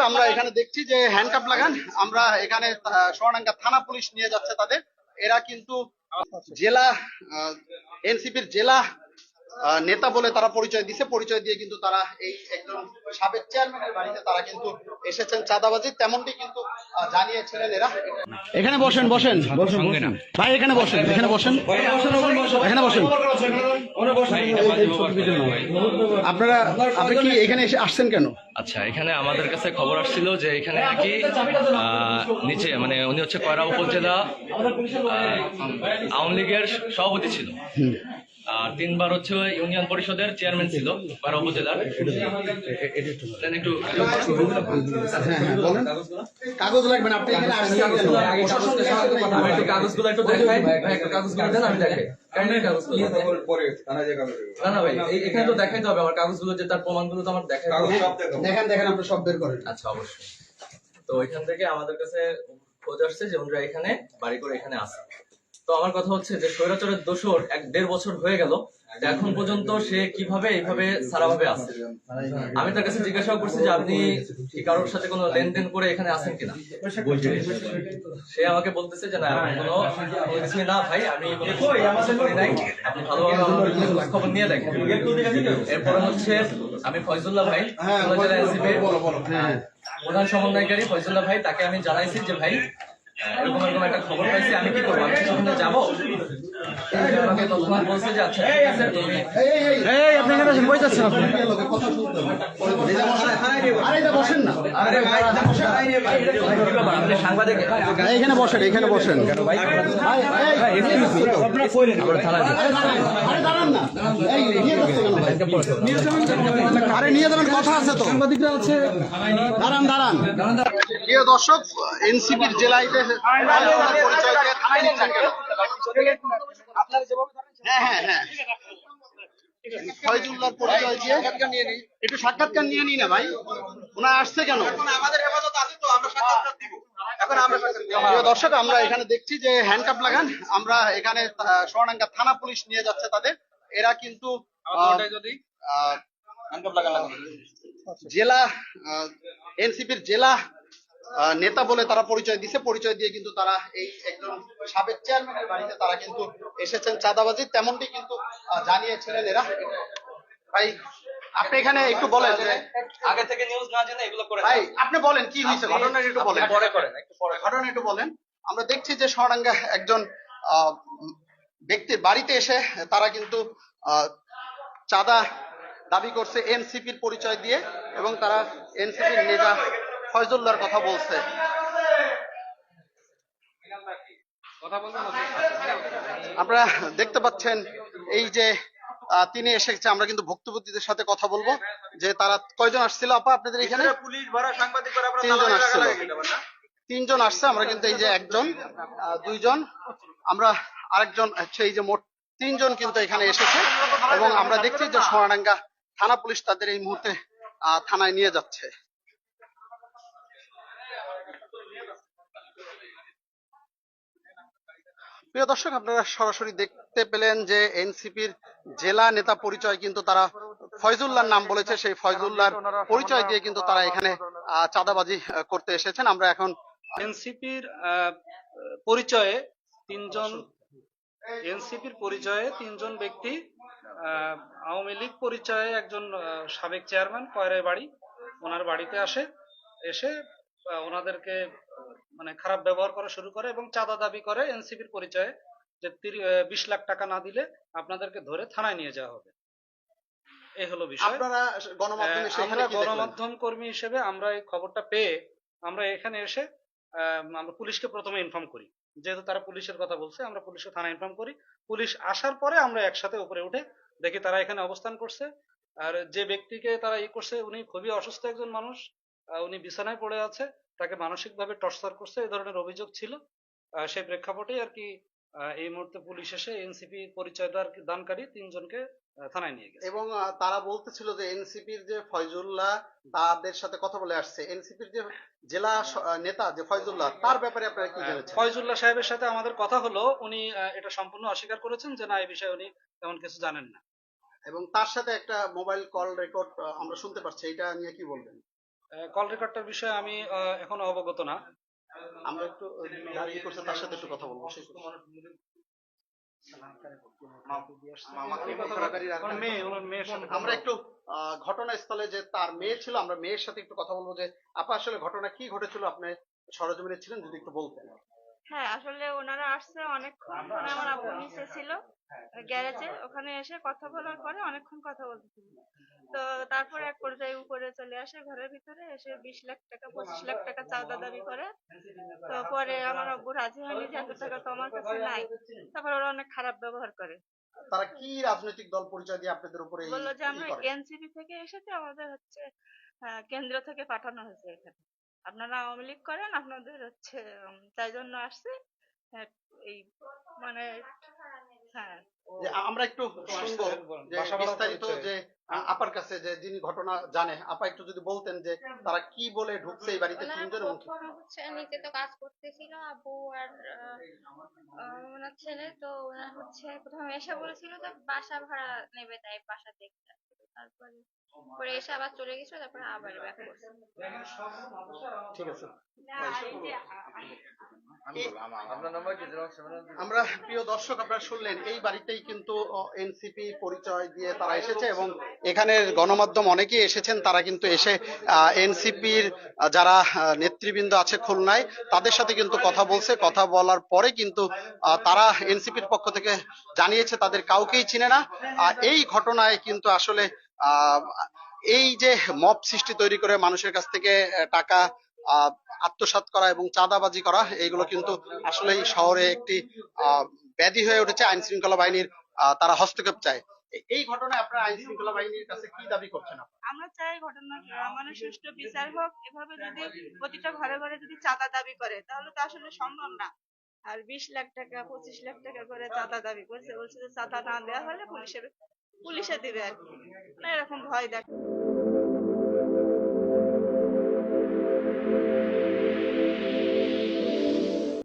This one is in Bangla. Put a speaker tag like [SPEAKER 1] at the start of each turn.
[SPEAKER 1] আমরা এখানে দেখছি যে হ্যান্ডকাপ লাগান। আমরা এখানে সোনাডাঙ্গা থানা পুলিশ নিয়ে যাচ্ছে তাদের। এরা কিন্তু জেলা এনসিপির জেলা নেতা বলে তারা পরিচয় দিছে। পরিচয় দিয়ে কিন্তু তারা এই একজন সাবেক চেয়ারম্যানের বাড়িতে তারা কিন্তু এসেছেন চাঁদাবাজি, তেমনটি কিন্তু জানিয়েছিলেন এরা। এখানে বসেন বসেন বসেন ভাই, এখানে বসেন, এখানে বসেন, এখানে বসেন। আপনারা আপনি কি এখানে এসে আসছেন কেন?
[SPEAKER 2] আচ্ছা, এখানে আমাদের কাছে খবর আসছিল যে এখানে নাকি নিচে মানে উনি হচ্ছে কয়রা উপজেলা আওয়ামী লীগের সভাপতি ছিল, আর 3 বার হচ্ছে ইউনিয়ন পরিষদের চেয়ারম্যান ছিল কয়রা উপজেলার। একটু
[SPEAKER 1] কাগজ লাগবে না, আপনি এখানে আসছেন কেন?
[SPEAKER 2] আমি একটু কাগজগুলো একটু দেখাই, একটু কাগজগুলো দেন, আমি দেখাই। না না ভাই, এখানে তো দেখাইতে হবে আমার কাগজগুলো, যে তার প্রমাণগুলো তো আমার দেখাই।
[SPEAKER 1] দেখেন দেখেন, আপনি সব বের করেন।
[SPEAKER 2] আচ্ছা, অবশ্যই। তো এখান থেকে আমাদের কাছে খোঁজ আসছে যে ওনারা এখানে বাড়ি করে এখানে আছে। তো আমার কথা হচ্ছে যে স্বৈরাচারের দোষর 1-1.5 বছর হয়ে গেল, এখন পর্যন্ত সে কিভাবে এইভাবে সারাভাবে আছে। আমি তার কাছে জিজ্ঞাসা করছি যে আপনি কি কারোর সাথে কোনো লেনদেন করে এখানে আছেন কিনা। সে আমাকে বলতেছে যে না, কোনো কিছুই না ভাই, আমি কোনো কিছু করি নাই, আপনি ভালোভাবে আমার খবর নিয়ে দেখেন। এরপরে হচ্ছে আমি ফয়জুল্লাহ ভাই, প্রধান সমন্বয়কারী ফয়জুল্লাহ ভাই, তাকে আমি জানাইছি যে ভাই এরকম এরকম একটা খবর পাইছি, আমি কি করবো, আমি সেখানে যাবো? আমাকে তৎক্ষণাৎ বলছে যে আচ্ছা ঠিক আছে, তুমি
[SPEAKER 1] আপনি এখানে আসেন, কই যাচ্ছেন আপনি? আরে এটা বসেন না,
[SPEAKER 2] আপনি সাংবাদিক,
[SPEAKER 1] এখানে বসেন, এখানে বসেন। আরে নিয়ে যাবেন, কথা আছে তো, সাংবাদিকরা আছে। দাঁড়ান দাঁড়ান। প্রিয় দর্শক, এনসিপির জেলায় পরিচয় দিয়ে থানায় নিচ্ছেন কেন? হ্যাঁ হ্যাঁ হ্যাঁ, ফয়জুল্লাহর পরিচয় দিয়ে একটু সাক্ষাৎকার নিয়ে নিই না ভাই, ওনা আসছে কেন? আমাদের হেফাজত আছে তো, আমরা সাক্ষাৎকার দিব। এখন আমরা প্রিয় দর্শক, আমরা এখানে দেখছি যে হ্যান্ডকাপ লাগান। আমরা এখানে সোনাডাঙ্গা থানা পুলিশ নিয়ে যাচ্ছে তাদের। এরা কিন্তু জেলা এনসিপির জেলা নেতা বলে তারা পরিচয় দিছে। পরিচয় দিয়ে কিন্তু তারা এই একজন সাবেক চেয়ারম্যানের বাড়িতে তারা কিন্তু এসেছেন চাঁদাবাজি, তেমনটি কিন্তু জানিয়েছিলেন এরা। ভাই আপনি এখানে একটু বলেন,
[SPEAKER 2] আগে থেকে নিউজ না জেনে এগুলো করে
[SPEAKER 1] ভাই আপনি বলেন কি হয়েছে, ঘটনা একটু বলেন।
[SPEAKER 2] পরে করেন, একটু পরে
[SPEAKER 1] ঘটনা একটু বলেন। আমরা দেখছি যে সোনাডাঙ্গা একজন আহ, ব্যক্তির বাড়িতে এসে তারা কিন্তু চাঁদা দাবি করছে এনসিপির পরিচয় দিয়ে, এবং তারা এনসিপির নেতা ফয়জুল্লাহর কথা বলছে। আপনারা দেখতে পাচ্ছেন এই যে তিনি এসেছে। আমরা কিন্তু ভুক্তভোগীদের সাথে কথা বলবো যে তারা কয়জন আসছিল আপা আপনাদের এখানে? পুলিশ ভরা সাংবাদিক ভরা 3 জন আসছিল। 3 জন আসছে। আমরা কিন্তু এই যে একজন, 2 জন, আমরা আরেকজন হচ্ছে, এই যে মোট 3 জন কিন্তু এখানে এসেছে, এবং আমরা দেখছি যে সোনাডাঙ্গা থানা পুলিশ তাদের এই মুহূর্তে থানায় নিয়ে যাচ্ছে। প্রিয় দর্শক, আপনারা সরাসরি দেখতে পেলেন যে এনসিপির জেলা নেতা পরিচয় কিন্তু তারা ফয়জুল্লাহর নাম বলেছে। সেই ফয়জুল্লাহর পরিচয় দিয়ে কিন্তু তারা এখানে চাঁদাবাজি করতে এসেছেন। আমরা এখন
[SPEAKER 3] এনসিপির পরিচয়ে তিনজন এনসিপির পরিচয়ে 3 জন ব্যক্তি, আওয়ামী লীগ পরিচয়ে একজন সাবেক চেয়ারম্যান কয়রায় বাড়ি, ওনার বাড়িতে এসে ওনাদেরকে মানে খারাপ ব্যবহার করা শুরু করে এবং চাঁদা দাবি করে এনসিপির পরিচয়ে, যে 20 লাখ টাকা না দিলে আপনাদেরকে ধরে থানায় নিয়ে যাওয়া হবে। এই হলো বিষয়।
[SPEAKER 1] আপনারা গণমাধ্যমে
[SPEAKER 3] আমরা গণমাধ্যম কর্মী হিসেবে আমরা এই খবরটা পেয়ে আমরা এখানে এসে আমরা পুলিশকে প্রথমে ইনফর্ম করি। যেহেতু তারা পুলিশের কথা বলছে, আমরা পুলিশকে থানায় ইনফর্ম করি। পুলিশ আসার পরে আমরা একসাথে উপরে উঠে দেখি তারা এখানে অবস্থান করছে। আর যে ব্যক্তিকে তারা করছে উনি খুবই অসুস্থ একজন মানুষ, উনি বিছানায় পড়ে আছে, তাকে মানসিকভাবে টর্চার করছে, এই ধরনের অভিযোগ ছিল। সেই প্রেক্ষাপটে আর কি এই মুহূর্তে পুলিশ এসে এনসিপি পরিচয় দানকারী 3 জনকে থানায় নিয়ে গেছে।
[SPEAKER 1] এবং তারা বলতেছিল যে এনসিপির যে ফয়জুল্লাহ তাদের সাথে কথা বলে আসছে। এনসিপির যে জেলা নেতা যে ফয়জুল্লাহ, তার ব্যাপারে আপনারা কি জানেন?
[SPEAKER 3] ফয়জুল্লাহ সাহেবের সাথে আমাদের কথা হলো, উনি এটা সম্পূর্ণ অস্বীকার করেছেন যে না, এই বিষয়ে উনি তেমন কিছু জানেন না।
[SPEAKER 1] এবং তার সাথে একটা মোবাইল কল রেকর্ড আমরা শুনতে পাচ্ছি, এটা নিয়ে কি বলবেন?
[SPEAKER 3] কল রেকর্ডটার বিষয়ে আমি এখনো অবগত না।
[SPEAKER 1] আমরা একটু যারা ই করছে তার সাথে একটু কথা বলবো।
[SPEAKER 3] ওনার মেয়ের সাথে
[SPEAKER 1] আমরা একটু ঘটনাস্থলে যে তার মেয়ে ছিল, আমরা মেয়ের সাথে একটু কথা বলবো। যে আপা, আসলে ঘটনা কি ঘটেছিল, আপনি সরজমিনে ছিলেন, যদি একটু বলতেন।
[SPEAKER 4] হ্যাঁ, আসলে ওনারা আসছে অনেকক্ষণ, মানে আমার আব্বু নিচে ছিল গ্যারেজে, ওখানে এসে কথা বলার পরে অনেকক্ষণ কথা বলতেছিল। তো তারপরে এক পর্যায়ে উপরে চলে আসে, ঘরের ভিতরে এসে 20 লাখ টাকা 25 লাখ টাকা চাঁদা দাবি করে। তো পরে আমার আব্বু রাজি হয়নি যে এত টাকা তো আমার কাছে নাই। তারপর ওরা অনেক খারাপ ব্যবহার করে,
[SPEAKER 1] তারা কি রাজনৈতিক দল পরিচয় দিয়ে আপনাদের উপরে
[SPEAKER 4] বললো যে
[SPEAKER 1] ই
[SPEAKER 4] আমরা
[SPEAKER 1] করে?
[SPEAKER 4] এনসিপি থেকে এসেছি, আমাদের হচ্ছে কেন্দ্র থেকে পাঠানো হয়েছে এখানে, আপনারা আওয়ামী লীগ করেন, আপনাদের হচ্ছে তাই জন্য আসছে। হ্যাঁ, এই মানে হ্যাঁ,
[SPEAKER 1] যে আমরা একটু শুনবো যে
[SPEAKER 3] বাসা ভাড়া
[SPEAKER 1] বিস্তারিত,
[SPEAKER 3] পরিচয়।
[SPEAKER 1] যে আপার কাছে, যে যিনি ঘটনা জানে, আপা একটু যদি বলতেন যে তারা কি বলে ঢুকছে এই বাড়িতে,
[SPEAKER 5] ওনারা
[SPEAKER 1] তিনজন, এবং কি?
[SPEAKER 5] প্রথম হচ্ছে নিচে তো কাজ করতেছিল আব্বু আর ওনার ছেলে। তো ওনার হচ্ছে প্রথমে এসে বলেছিল যে বাসা ভাড়া নেবে, তাই বাসা দেখতে আসছিল। তারপরে পরে এসে আবার চলে গেছিল, তারপরে আবার ব্যাক করছে।
[SPEAKER 1] ঠিক আছে।
[SPEAKER 2] আপনার নাম্বার কি?
[SPEAKER 1] আমরা, প্রিয় দর্শক, আপনারা শুনলেন এই বাড়িতেই কিন্তু এনসিপি পরিচয় দিয়ে তারা এসেছে, এবং এখানের গণমাধ্যম অনেকেই এসেছেন। তারা কিন্তু এসে এনসিপির যারা নেতৃবৃন্দ আছে খুলনায়, তাদের সাথে কিন্তু কথা বলছে। কথা বলার পরে কিন্তু তারা এনসিপির পক্ষ থেকে জানিয়েছে তাদের কাউকেই চিনে না। এই ঘটনায় কিন্তু আসলে আহ, এই যে মব সৃষ্টি তৈরি করে মানুষের কাছ থেকে টাকা আহ, আত্মসাৎ করা এবং চাঁদাবাজি করা, এগুলো কিন্তু আসলে এই শহরে একটি ব্যাধি হয়ে উঠেছে। আইন শৃঙ্খলা বাহিনীর তারা হস্তক্ষেপ চায়। এই ঘটনায় আপনারা আইন শৃঙ্খলা বাহিনীর কাছে কি দাবি করছেন?
[SPEAKER 4] আমরা চাই ঘটনার মানে সুষ্ঠু বিচার হোক। এভাবে যদি প্রতিটা ঘরে ঘরে যদি চাঁদা দাবি করে, তাহলে তো আসলে সম্ভব না। আর 20 লাখ টাকা 25 লাখ টাকা করে চাঁদা দাবি করছে, বলছে যে চাঁদা না দেওয়া হলে পুলিশে দিবে আর কি, মানে এরকম ভয় দেখ